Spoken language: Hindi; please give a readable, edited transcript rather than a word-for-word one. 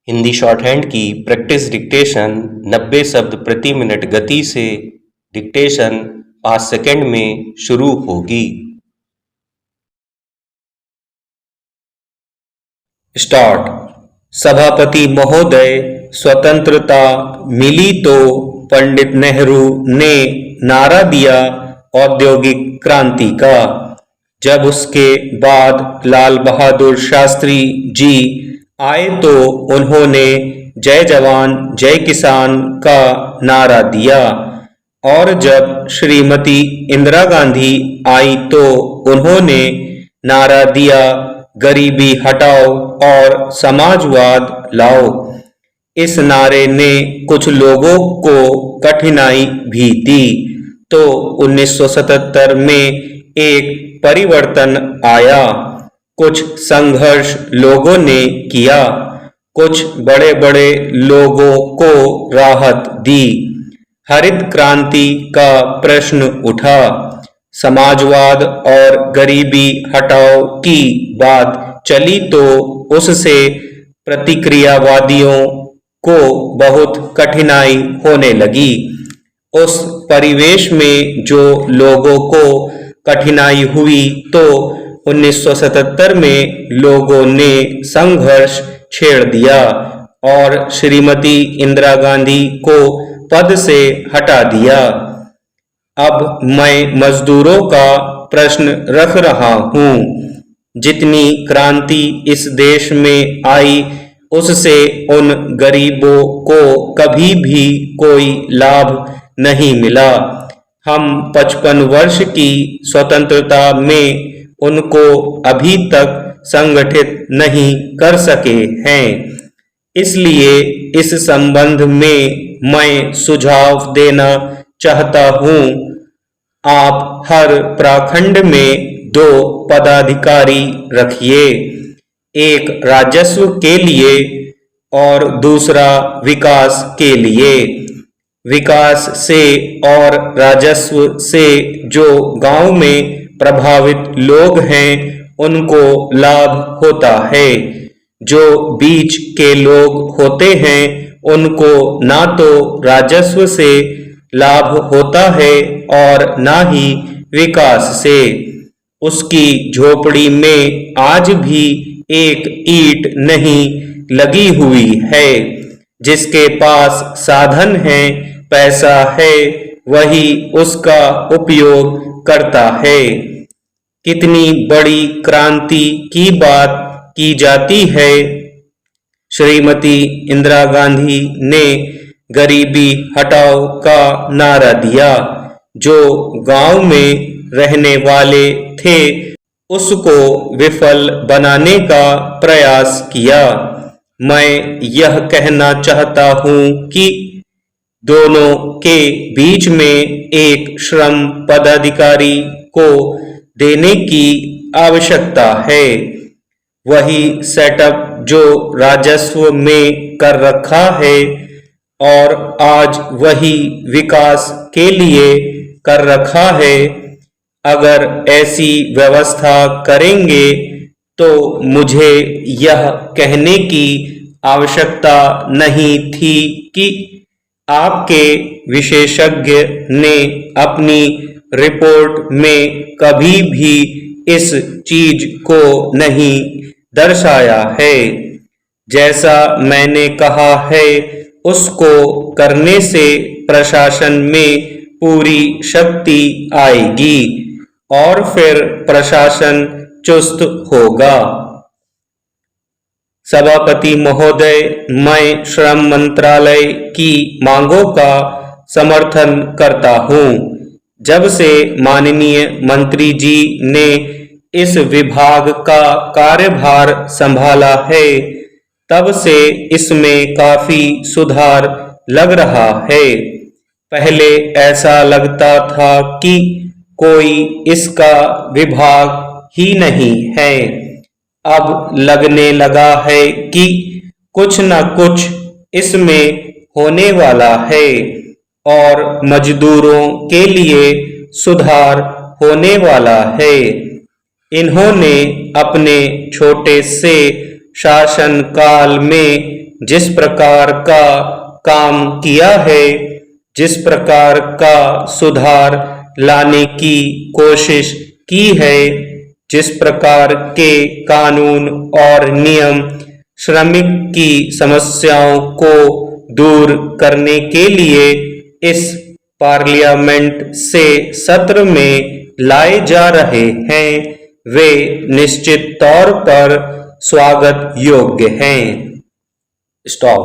हिंदी शॉर्ट हैंड की प्रैक्टिस डिक्टेशन 90 शब्द प्रति मिनट गति से डिक्टेशन 5 सेकंड में शुरू होगी। स्टार्ट। सभापति महोदय, स्वतंत्रता मिली तो पंडित नेहरू ने नारा दिया औद्योगिक क्रांति का। जब उसके बाद लाल बहादुर शास्त्री जी आए तो उन्होंने जय जवान जय किसान का नारा दिया, और जब श्रीमती इंदिरा गांधी आई तो उन्होंने नारा दिया गरीबी हटाओ और समाजवाद लाओ। इस नारे ने कुछ लोगों को कठिनाई भी दी, तो 1977 में एक परिवर्तन आया। कुछ संघर्ष लोगों ने किया, कुछ बड़े बड़े लोगों को राहत दी। हरित क्रांति का प्रश्न उठा। समाजवाद और गरीबी हटाओ की बात चली तो उससे प्रतिक्रियावादियों को बहुत कठिनाई होने लगी। उस परिवेश में जो लोगों को कठिनाई हुई तो 1977 में लोगों ने संघर्ष छेड़ दिया और श्रीमती इंदिरा गांधी को पद से हटा दिया। अब मैं मजदूरों का प्रश्न रख रहा हूँ। जितनी क्रांति इस देश में आई उससे उन गरीबों को कभी भी कोई लाभ नहीं मिला। हम 55 वर्ष की स्वतंत्रता में उनको अभी तक संगठित नहीं कर सके हैं। इसलिए इस संबंध में मैं सुझाव देना चाहता हूँ। आप हर प्रखंड में 2 पदाधिकारी रखिए, एक राजस्व के लिए और दूसरा विकास के लिए। विकास से और राजस्व से जो गांव में प्रभावित लोग हैं उनको लाभ होता है। जो बीच के लोग होते हैं उनको ना तो राजस्व से लाभ होता है और ना ही विकास से। उसकी झोपड़ी में आज भी एक ईंट नहीं लगी हुई है। जिसके पास साधन है, पैसा है, वही उसका उपयोग करता है। कितनी बड़ी क्रांति की बात की जाती है। श्रीमती इंदिरा गांधी ने गरीबी हटाओ का नारा दिया। जो गांव में रहने वाले थे उसको विफल बनाने का प्रयास किया। मैं यह कहना चाहता हूँ कि दोनों के बीच में एक श्रम पदाधिकारी को देने की आवश्यकता है। वही सेटअप जो राजस्व में कर रखा है और आज वही विकास के लिए कर रखा है। अगर ऐसी व्यवस्था करेंगे तो मुझे यह कहने की आवश्यकता नहीं थी कि आपके विशेषज्ञ ने अपनी रिपोर्ट में कभी भी इस चीज को नहीं दर्शाया है। जैसा मैंने कहा है उसको करने से प्रशासन में पूरी शक्ति आएगी और फिर प्रशासन चुस्त होगा। सभापति महोदय, मैं श्रम मंत्रालय की मांगों का समर्थन करता हूँ। जब से माननीय मंत्री जी ने इस विभाग का कार्यभार संभाला है तब से इसमें काफी सुधार लग रहा है। पहले ऐसा लगता था कि कोई इसका विभाग ही नहीं है। अब लगने लगा है कि कुछ न कुछ इसमें होने वाला है और मजदूरों के लिए सुधार होने वाला है। इन्होंने अपने छोटे से शासनकाल में जिस प्रकार का काम किया है, जिस प्रकार का सुधार लाने की कोशिश की है, जिस प्रकार के कानून और नियम श्रमिक की समस्याओं को दूर करने के लिए इस पार्लियामेंट से सत्र में लाए जा रहे हैं, वे निश्चित तौर पर स्वागत योग्य हैं। स्टॉप।